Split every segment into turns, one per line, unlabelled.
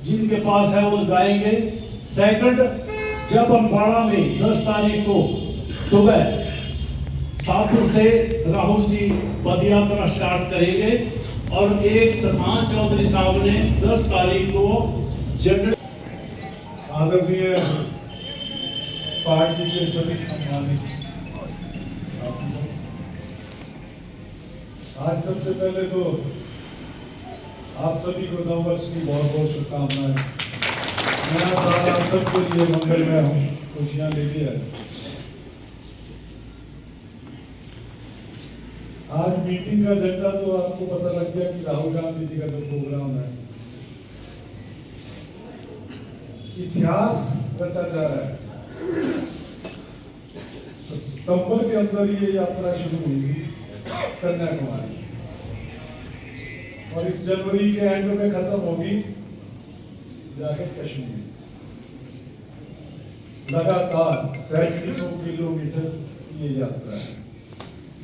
जिनके पास है वो जाएंगे। सेकंड, जब अम्बाड़ा में 10 तारीख को सुबह शाहपुर से राहुल जी पदयात्रा स्टार्ट करेंगे और एक सलमान चौधरी साहब ने 10 तारीख को जनरल
आदरणीय पार्टी के सभी सम्मानित साथियों, आज सबसे पहले तो आप सभी को नववर्ष की बहुत बहुत शुभकामनाएं। नया साल आप सबके लिए मंगलमय हो, खुशियां लेके आए। आज मीटिंग का एजेंडा तो आपको पता लग गया कि राहुल गांधी जी का जो प्रोग्राम है, इतिहास रचा जा रहा है। सितंबर के अंदर ये यात्रा शुरू हुई थी कन्याकुमारी से और इस जनवरी के एंड में खत्म होगी जाके कश्मीर। लगातार 3700 किलोमीटर ये यात्रा है।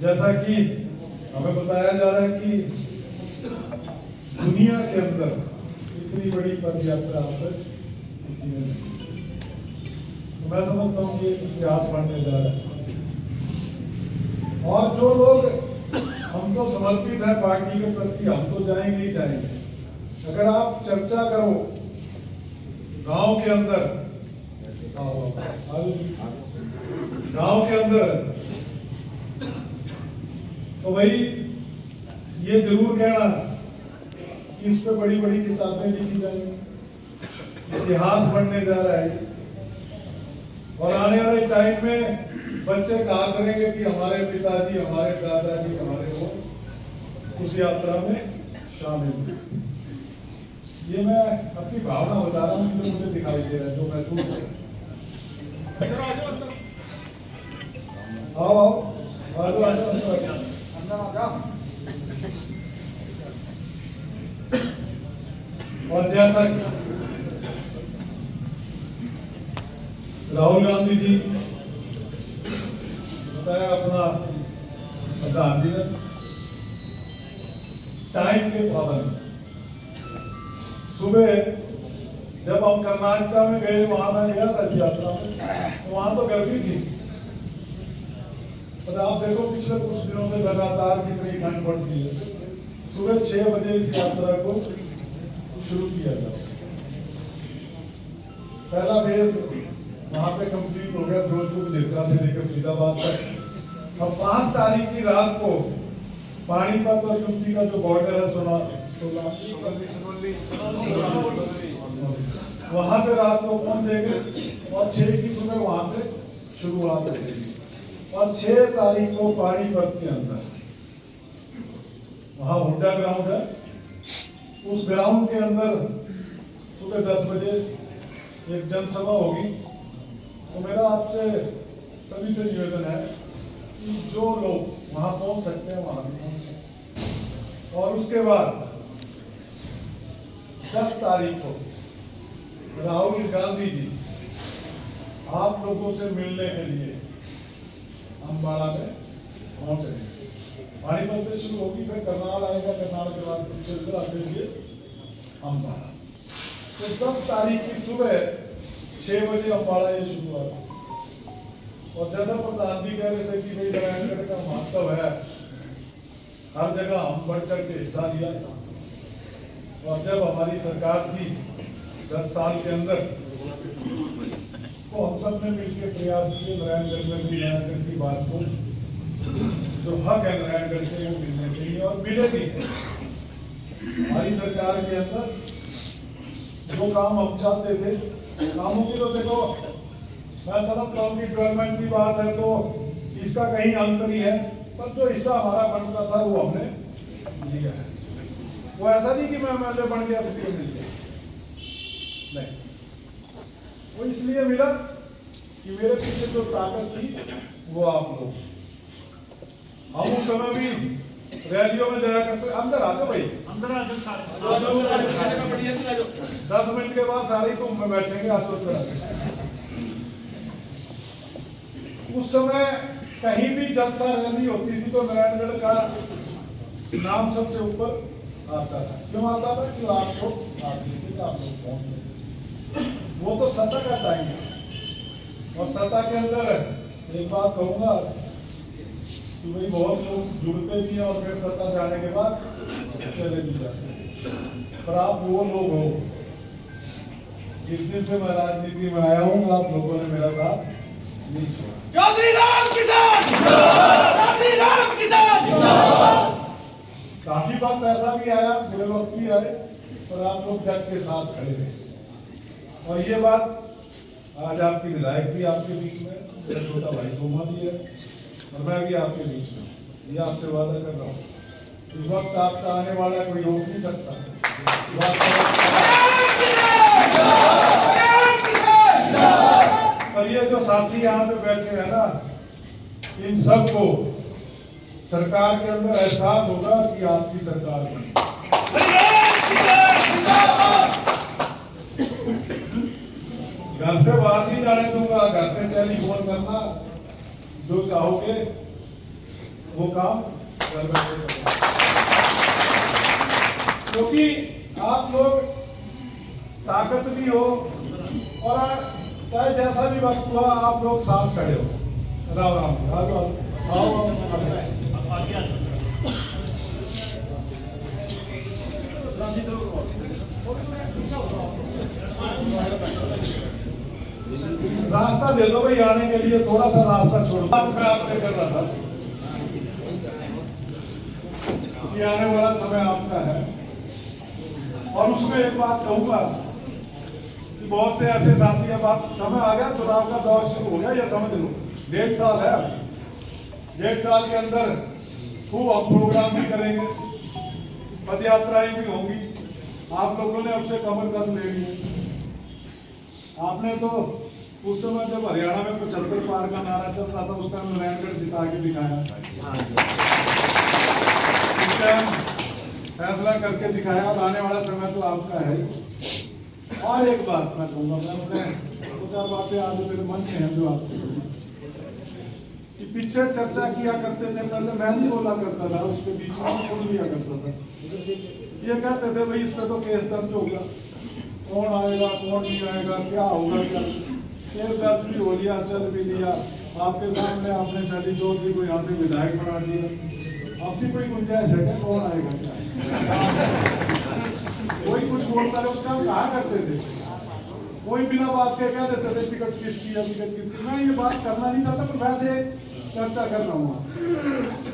जैसा कि हमें बताया जा रहा है कि दुनिया के अंदर इतनी बड़ी पद यात्रा अब तक किसी ने नहीं। तो मैं समझता हूँ कि इतिहास बढ़ने जा रहा है और जो लोग हम तो समर्पित है पार्टी के प्रति, हम तो जाएंगे ही जाएंगे। अगर आप चर्चा करो गांव के अंदर, तो भाई ये जरूर कहना कि इस पे बड़ी बड़ी किताबें लिखी जाएंगी, इतिहास बढ़ने जा रहा है। और आने वाले टाइम में बच्चे कहा करेंगे कि हमारे पिताजी, हमारे दादाजी, हमारे वो उस यात्रा में शामिल हुए। ये मैं अपनी भावना बता रहा हूँ जो मुझे दिखाई दे रहा है, जो महसूस हो रहा है। आओ आओ और जैसा राहुल गांधी जी बताया अपना प्रधान जी ने, टाइम के पाबंद। सुबह जब हम कर्नाटक में गए, वहां मैं गया था यात्रा में, तो वहां तो गर्मी थी। पर आप देखो पिछले कुछ दिनों से लगातार कितनी ठंड पड़ती है। सुबह 6 बजे इस यात्रा को शुरू किया था। पहला फेज वहां पे कंप्लीट हो गया, फिरोजपुर जिला से लेकर फरीदाबाद तक। अब 5 तारीख की रात को पानीपत और यूपी का जो बॉर्डर है वहां पे रात को पहुंचेंगे और 6 की सुबह वहां से शुरुआत होगी। और 6 तारीख को पानीपत के अंदर वहां हुड्डा ग्राउंड है, उस ग्राउंड के अंदर सुबह 10 बजे एक जनसभा होगी। तो मेरा आपसे सभी से निवेदन है कि जो लोग वहां पहुंच सकते हैं वहां भी पहुंच सकते हैं। और उसके बाद 10 तारीख को राहुल गांधी जी आप लोगों से मिलने के लिए अम्बाड़ा में पहुंचेंगे। पानीपत से शुरू होगी, फिर करनाल आएगा, करनाल के बाद चलकर आते हुए अम्बाड़ा। तो 10 तारीख की सुबह 6 बजे अम्बाड़ा ये शुरुआत। और जैसा प्रधान जी कह रहे थे कि भाई नारायणगढ़ का महत्व है, हर जगह हम बढ़ चढ़ के हिस्सा लिया। और जब हमारी सरकार थी 10 साल के अंदर, तो हम सब ने मिलकर प्रयास किए नारायणगढ़ में भी नारायणगढ़ की बात को, जो हक है नारायणगढ़ के, वो मिलने चाहिए और मिले भी। हमारी सरकार के अंदर जो काम हम चाहते थे, कामों की तो देखो मैं समझता हूँ कि डेवलपमेंट की बात है तो इसका कहीं अंत नहीं है, पर जो हिस्सा हमारा बनता था वो हमने लिया है। वो ऐसा नहीं कि मैं एमएलए बन गया इसलिए मिल गया, नहीं। वो इसलिए मिला कि मेरे पीछे जो ताकत थी वो आप लोग। हम उस समय भी रैलियों में जाया करते। अंदर आ जाओ भाई, अंदर आ जाओ। 10 मिनट के बाद सारी धूम में बैठेंगे। उस समय कहीं भी जलसा रैली होती थी तो नारायणगढ़ का नाम सबसे ऊपर आता था। क्यों आता था? कि आपको तक आप लोग पहुंचे। वो तो सत्ता का टाइम है, और सत्ता के अंदर एक बात कहूंगा कि भाई बहुत लोग जुड़ते भी हैं और फिर सत्ता से आने के बाद चले भी जाते हैं, पर आप वो लोग हो। जिस दिन से मैं राजनीति में आया हूँ आप लोगों ने मेरा साथ नहीं छोड़ा।
चौधरी राम किसान चौधरी राम किसान
काफी वक्त ऐसा भी आया, बुरे वक्त भी आए, पर आप लोग डट के साथ खड़े थे। और ये बात आज आपकी विधायक भी आपके बीच में, मेरा छोटा भाई सोमा भी है, और मैं भी आपके बीच में, ये आपसे वादा कर रहा हूँ। इस वक्त आपका आने वाला कोई रोक नहीं सकता। पर ये जो साथी यहाँ पे बैठे हैं ना, इन सबको सरकार के अंदर एहसास होगा कि आपकी सरकार बनी। घर से बाहर नहीं जाने दूंगा, घर से टेलीफोन करना, जो चाहोगे वो काम घर बैठे करो, क्योंकि आप लोग ताकत भी हो और चाहे जैसा भी वक्त हुआ आप लोग साथ खड़े हो। राम राम, आओ रास्ता दे दो भाई आने के लिए, थोड़ा सा रास्ता छोड़ो। बात मैं आपसे कर रहा था कि आने वाला समय आपका है, और उसमें एक बात कहूंगा कि बहुत से ऐसे साथी, अब आप समय आ गया, चुनाव का दौर शुरू हो गया, ये समझ लो 1.5 साल है। 1.5 साल के अंदर खूब हम प्रोग्राम भी करेंगे, पद यात्राएं भी होंगी। आप लोगों ने अब से कमर कस लेनी है। आपने तो उस समय जब हरियाणा में 75 पार का नारा चल रहा था, उस टाइम नारायणगढ़ जिता के दिखाया, उस टाइम फैसला करके दिखाया। अब आने वाला समय तो आपका है। और एक बात मैं कहूँगा, मैं अपने 2-4 बातें आज मेरे मन में है जो आपसे कि पीछे चर्चा किया करते थे, पहले मैं नहीं बोला करता था, उसके बीच में सुन लिया करता था। ये कहते थे भाई इस पे तो केस दर्ज होगा, कौन आएगा कौन नहीं आएगा, क्या होगा, क्या केस दर्ज भी हो लिया, चल भी लिया। आपके सामने आपने शैली चौधरी को यहाँ से विधायक बना दिया। आपकी कोई गुंजाइश है क्या, कौन आएगा क्या? कोई कुछ बोलता है, उसका हम कहा करते थे, कोई बिना बात के कह देते थे टिकट किसकी है, टिकट किसकी। मैं ये बात करना नहीं चाहता, पर वैसे चर्चा कर रहा हूँ,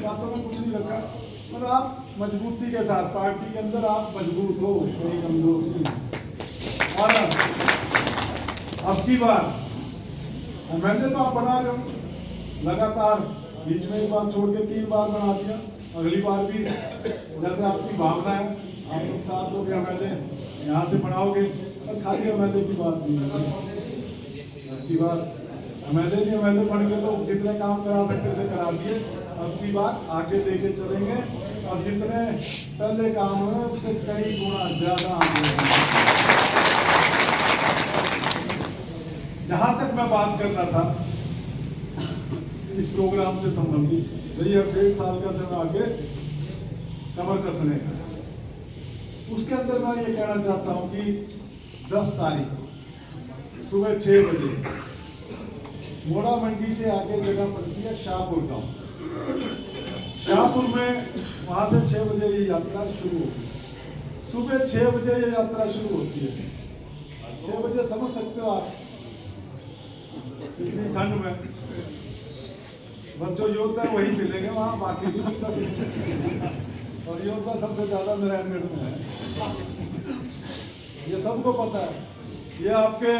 बातों में कुछ नहीं रखा। पर आप मजबूती के साथ पार्टी के अंदर आप मजबूत हो, कोई कमजोर नहीं। और अब की बार एमएलए तो आप बना रहे हो लगातार, बीच में एक बार छोड़ के 3 बार बना दिया, अगली बार भी जैसे आपकी भावना है, आप लोग 7 लोग एमएलए यहाँ से बनाओगे। और खाली एमएलए की बात नहीं है, की बात एमएलए बन के तो जितने काम करा सकते थे करा दिए। अब की बात आगे लेके चलेंगे, और जितने पहले काम हुए उससे कई गुना ज्यादा आगे। जहां तक मैं बात कर रहा था इस प्रोग्राम से संबंधित, भैया 1.5 साल का समय आगे कमर कसने का, उसके अंदर मैं ये कहना चाहता हूं कि 10 तारीख सुबह 6 बजे मोड़ा मंडी से आगे जगह पड़ती है शाहपुर गांव। शाहपुर में वहां से 6 बजे ये यात्रा शुरू होगी। सुबह 6 बजे ये यात्रा शुरू होती है। 6 बजे समझ सकते हो आप, इतनी ठंड में बस जो योद्धा वही मिलेंगे वहां, बाकी भी योद्धा कुछ। और योद्धा सबसे ज्यादा नारायणगढ़ में है, ये सबको पता है। ये आपके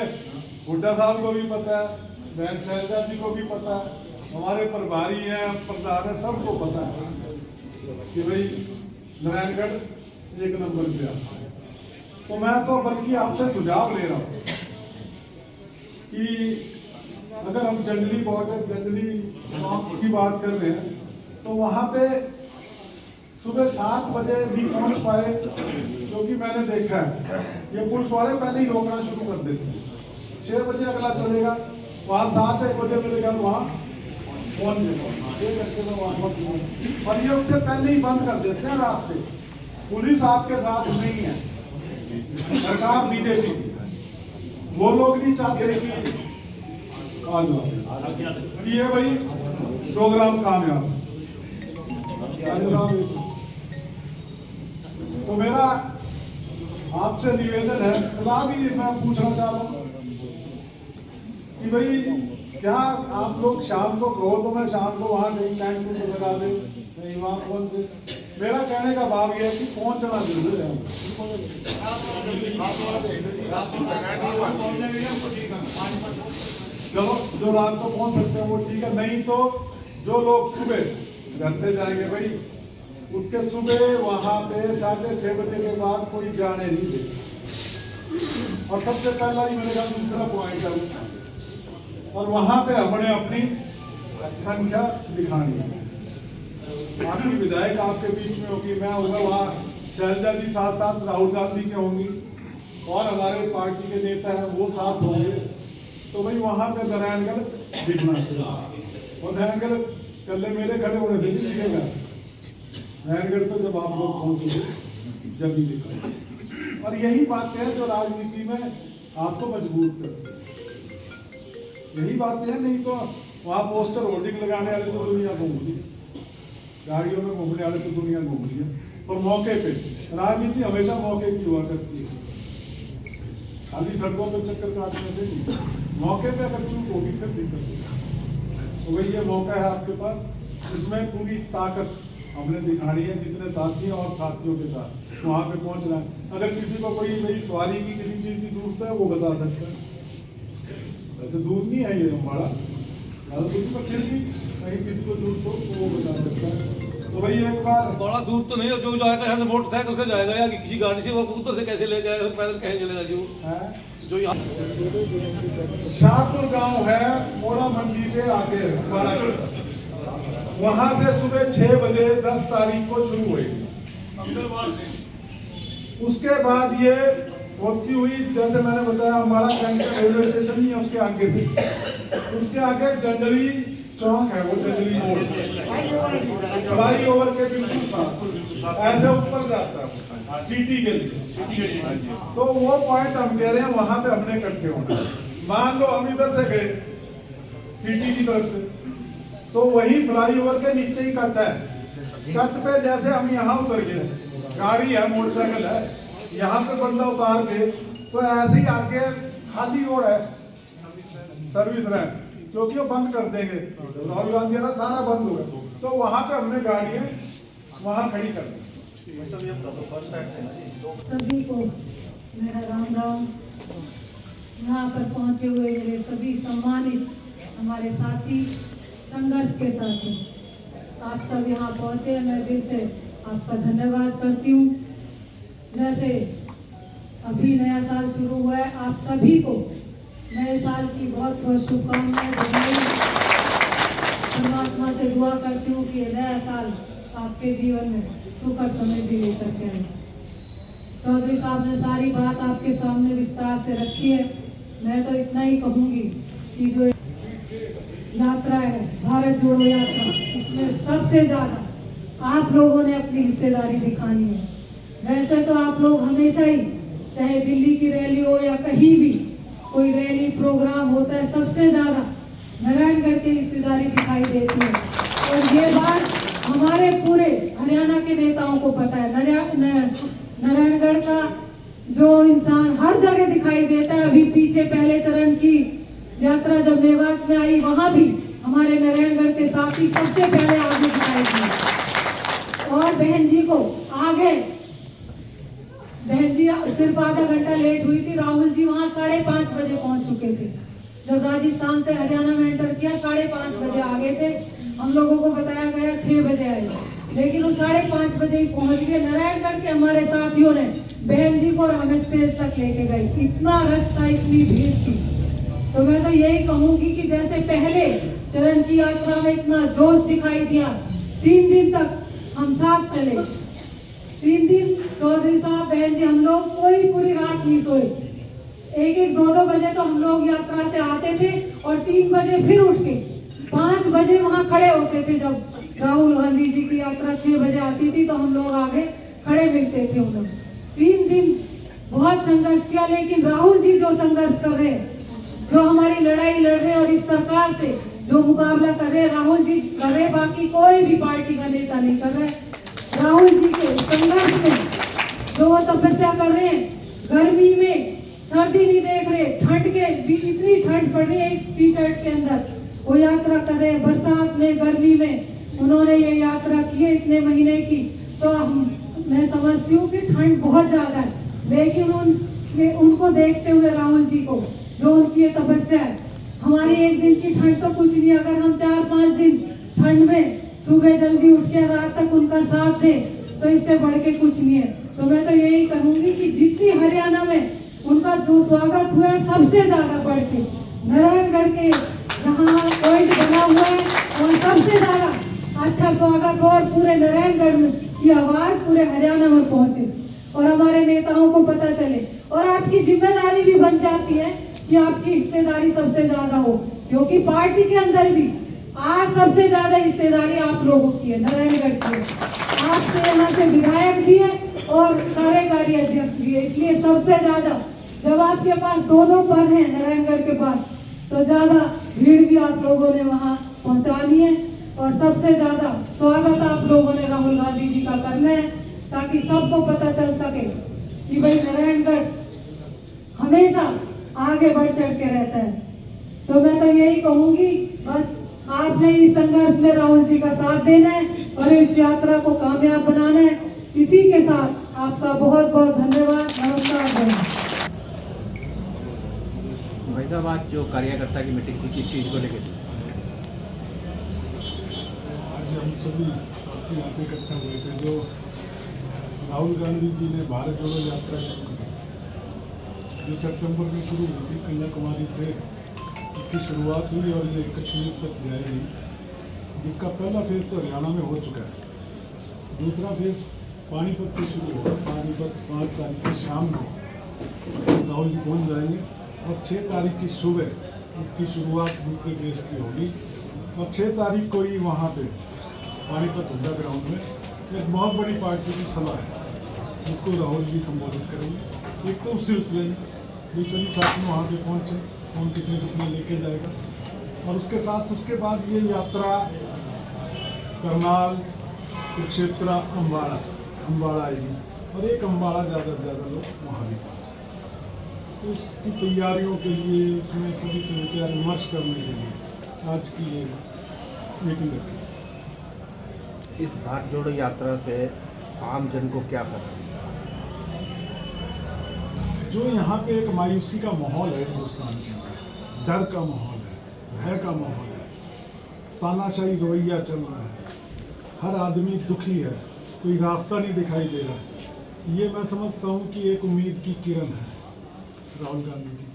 हुड्डा साहब को भी पता है, बहन शैलजा जी को भी पता है, हमारे प्रभारी हैं, प्रधान है, सबको पता है कि भाई नारायणगढ़ 1 नंबर पे आता है। तो मैं तो बल्कि आपसे सुझाव ले रहा हूँ कि अगर हम जंगली बॉर्डर, जंगली की बात कर रहे हैं, तो वहां पे सुबह 7 बजे भी पहुंच पाए, क्योंकि मैंने देखा है ये पुलिस वाले पहले ही रोकना शुरू कर देते हैं। 6 बजे अगला चलेगा, वहां 7-1 बजे मिलेगा, वहां पहुंच जाएगा, और ये उससे पहले ही बंद कर देते हैं रास्ते। पुलिस आपके साथ नहीं है, सरकार बीजेपी की, वो लोग नहीं चाहते कि आज ये भाई प्रोग्राम कामयाब। तो मेरा आपसे निवेदन है, सलाह भी मैं पूछना चाह रहा हूँ कि भाई क्या आप लोग शाम को कहो तो मैं शाम को वहां कहीं टेंट को लगा दे, नहीं वहां पहुंच दे। मेरा कहने का भाव यह है कि पहुंचना जरूर है। चलो जो रात को पहुंच सकते हैं वो ठीक है, नहीं तो जो लोग सुबह घर से जाएंगे भाई उठ के सुबह वहां पे 6:30 बजे के बाद कोई जाने नहीं दे। और सबसे पहला ही मेरे का दूसरा पॉइंट है, और वहां पे हमने अपनी संख्या दिखानी है। बाकी विधायक आपके बीच में होगी, मैं होगा वहाँ, शैलजा जी साथ साथ राहुल गांधी के होंगी और हमारे पार्टी के नेता हैं वो साथ होंगे। तो भाई वहां पे नारायणगढ़ दिखना चाहिए, और नारायणगढ़ कल मेरे खड़े होने से नहीं दिखेगा। नारायणगढ़ तो जब आप लोग पहुंचोगे जब ही दिखेगा। और यही बात है जो राजनीति में आपको मजबूत करती है, यही बात है। नहीं तो वहाँ पोस्टर होर्डिंग लगाने वाले तो दुनिया घूम रही, गाड़ियों में घूमने वाले तो दुनिया घूम रही है। और मौके पे राजनीति हमेशा मौके की हुआ करती है, खाली सड़कों पे चक्कर काटने से नहीं, मौके पे अगर चूक होगी फिर दिक्कत होगी। तो वही ये मौका है आपके पास, इसमें पूरी ताकत हमने दिखानी है, जितने साथी और साथियों के साथ वहाँ पे पहुँचना है। अगर किसी को कोई भाई सवारी की किसी चीज़ की जरूरत है वो बता सकता है, वैसे दूर नहीं है ये हमारा ज़्यादा दूर, पर फिर भी कहीं किसी को जरूरत हो तो वो बता सकता है। तो भाई एक बार
बड़ा दूर तो नहीं है, जो जाएगा यहाँ से मोटरसाइकिल से जाएगा या किसी गाड़ी से, वो उधर से कैसे ले गए, पैदल कहीं चलेगा जो यहाँ
शाहपुर गांव है, मोड़ा मंडी से आगे वहां से सुबह 6 बजे 10 तारीख को शुरू हुई। उसके बाद ये होती हुई, जैसे मैंने बताया, हमारा रेलवे स्टेशन ही है उसके आगे से, उसके आगे जंगली चौक है, वो जंगली मोड़ फ्लाई ओवर के बिल्कुल साथ ऐसे ऊपर जाता है सिटी के लिए। तो वो पॉइंट हम कह रहे हैं वहां पे हमने इकट्ठे होना। मान लो हम इधर से गए सिटी की तरफ से, तो वही फ्लाई ओवर के नीचे ही कट है, कट पे जैसे हम यहाँ उतर गए, गाड़ी है मोटरसाइकिल है, यहाँ पे बंदा उतार के, तो ऐसे ही आगे खाली रोड है सर्विस रैंप, क्योंकि वो बंद कर देंगे, राहुल गांधी वाला सारा बंद होगा, तो वहां पे हमने गाड़ियां वहां खड़ी कर दी।
सभी को मेरा राम राम। यहाँ पर पहुँचे हुए मेरे सभी सम्मानित हमारे साथी, संघर्ष के साथी, आप सब यहाँ पहुँचे, मैं दिल से आपका धन्यवाद करती हूँ। जैसे अभी नया साल शुरू हुआ है, आप सभी को नए साल की बहुत बहुत शुभकामनाएं। परमात्मा से दुआ करती हूँ कि नया साल आपके जीवन में सुख और समृद्धि लेकर के आए। चौधरी साहब ने सारी बात आपके सामने विस्तार से रखी है। मैं तो इतना ही कहूँगी कि जो यात्रा है भारत जोड़ो यात्रा, इसमें सबसे ज्यादा आप लोगों ने अपनी हिस्सेदारी दिखानी है। वैसे तो आप लोग हमेशा ही, चाहे दिल्ली की रैली हो या कहीं भी कोई रैली प्रोग्राम होता है, सबसे ज्यादा नारायणगढ़ की हिस्सेदारी दिखाई देती है। और ये बात हमारे पूरे हरियाणा के नेताओं को पता है। नारायणगढ़ का जो इंसान हर जगह दिखाई देता है। अभी पीछे पहले चरण की यात्रा जब मेवात में आई, वहां भी हमारे नारायणगढ़ के साथी सबसे पहले आगे दिखाई दिए। और बहन जी को आगे, बहन जी सिर्फ आधा घंटा लेट हुई थी, राहुल जी वहां 5:30 बजे पहुंच चुके थे। जब राजस्थान से हरियाणा में एंटर किया 5:30 बजे आ गए थे। हम लोगों को बताया गया 6 बजे आए, लेकिन वो 5:30 बजे ही पहुंच गए। नारायणगढ़ के हमारे साथियों ने बहन जी को और हमें स्टेज तक लेके गए। इतना रश था, इतनी भीड़ थी। तो मैं तो यही कहूंगी कि जैसे पहले चरण की यात्रा में इतना जोश दिखाई दिया, 3 दिन तक हम साथ चले। 3 दिन चौधरी साहब, बहन जी, हम लोग कोई पूरी रात नहीं सोए। 1-1, 2-2 बजे तो हम लोग यात्रा से आते थे और 3 बजे फिर उठ के 5 बजे वहां खड़े होते थे। जब राहुल गांधी जी की यात्रा 6 बजे आती थी तो हम लोग आगे खड़े मिलते थे। उन लोग 3 दिन बहुत संघर्ष किया, लेकिन राहुल जी जो संघर्ष कर रहे हैं, जो हमारी लड़ाई लड़ रहे हैं और इस सरकार से जो मुकाबला कर रहे हैं, राहुल जी कर रहे, बाकी कोई भी पार्टी का नेता नहीं कर रहे। राहुल जी के संघर्ष में जो वो तपस्या कर रहे हैं, गर्मी में सर्दी नहीं देख रहे, ठंड के भी इतनी ठंड पड़ रही है एक टी शर्ट के अंदर, वो यात्रा कर रहे हैं। बरसात में, गर्मी में उन्होंने ये यात्रा की है इतने महीने की। तो मैं समझती हूँ कि ठंड बहुत ज्यादा है, लेकिन उनको देखते हुए राहुल जी को जो उनकी ये तपस्या है, हमारी एक दिन की ठंड तो कुछ नहीं, अगर हम 4-5 दिन ठंड में सुबह जल्दी उठ के रात तक उनका साथ दे तो इससे बढ़ के कुछ नहीं है। तो मैं तो यही कहूंगी कि जितनी हरियाणा में उनका जो स्वागत हुआ है, सबसे ज्यादा बढ़ के नारायणगढ़ के जहाँ पॉइंट बना हुआ है और सबसे ज्यादा अच्छा स्वागत हो और पूरे नारायणगढ़ में की आवाज पूरे हरियाणा में पहुंचे और हमारे नेताओं को पता चले। और आपकी जिम्मेदारी भी बन जाती है कि आपकी हिस्सेदारी सबसे ज्यादा हो, क्योंकि पार्टी के अंदर भी आज सबसे ज्यादा हिस्सेदारी आप लोगों की है, नारायणगढ़ की है। आपके यहाँ से विधायक भी है और कार्यकारी अध्यक्ष भी है, इसलिए सबसे ज्यादा जब आपके पास 2-2 पद हैं नारायणगढ़ के पास, तो ज्यादा भीड़ भी आप लोगों ने वहाँ पहुँचानी है और सबसे ज्यादा स्वागत आप लोगों ने राहुल गांधी जी का करना है, ताकि सबको पता चल सके कि भाई नारायणगढ़ हमेशा आगे बढ़ चढ़ के रहता है। तो मैं तो यही कहूंगी, बस आपने इस संघर्ष में राहुल जी का साथ देना है और इस यात्रा को कामयाब बनाना है। इसी के साथ आपका बहुत बहुत धन्यवाद। नमस्कार।
भाई साहब, आज जो कार्यकर्ता की मीटिंग थी, किस चीज़ को लेकर थी?
आज हम सभी साथी यहाँ पे इकट्ठा हुए थे। जो राहुल गांधी जी ने भारत जोड़ो यात्रा शुरू की, जो सितंबर में शुरू हुई थी, कन्याकुमारी से इसकी शुरुआत हुई और ये कश्मीर तक जाएगी, जिसका पहला फेज तो हरियाणा में हो चुका है। दूसरा फेज पानीपत से शुरू होगा। पानीपत 5 तारीख की शाम में राहुल जी पहुँच जाएंगे और 6 तारीख की सुबह इसकी शुरुआत दूसरे फेज की होगी और 6 तारीख को ही वहाँ पे पानीपत हुड्डा ग्राउंड में एक बहुत बड़ी पार्टी की सभा है, जिसको राहुल जी संबोधित करेंगे। एक तो उस सिलसिले में सभी साथी वहाँ पे पहुँचे, कौन कितने कितने लेके जाएगा, और उसके साथ उसके बाद ये यात्रा करनाल, कुरुक्षेत्र, अम्बाड़ा आएगी और एक अम्बाड़ा ज़्यादा से ज़्यादा लोग वहाँ भी पहुँचे। तो उसकी तैयारियों के लिए, उसमें सभी से विचार विमर्श करने के लिए आज की ये मीटिंग रखी।
इस भारत जोड़ो यात्रा से आम जन को क्या पता?
जो यहाँ पे एक मायूसी का माहौल है हिंदुस्तान के अंदर, डर का माहौल है, भय का माहौल है, तानाशाही रवैया चल रहा है, हर आदमी दुखी है, कोई रास्ता नहीं दिखाई दे रहा है। ये मैं समझता हूँ कि एक उम्मीद की किरण है राहुल गांधी की।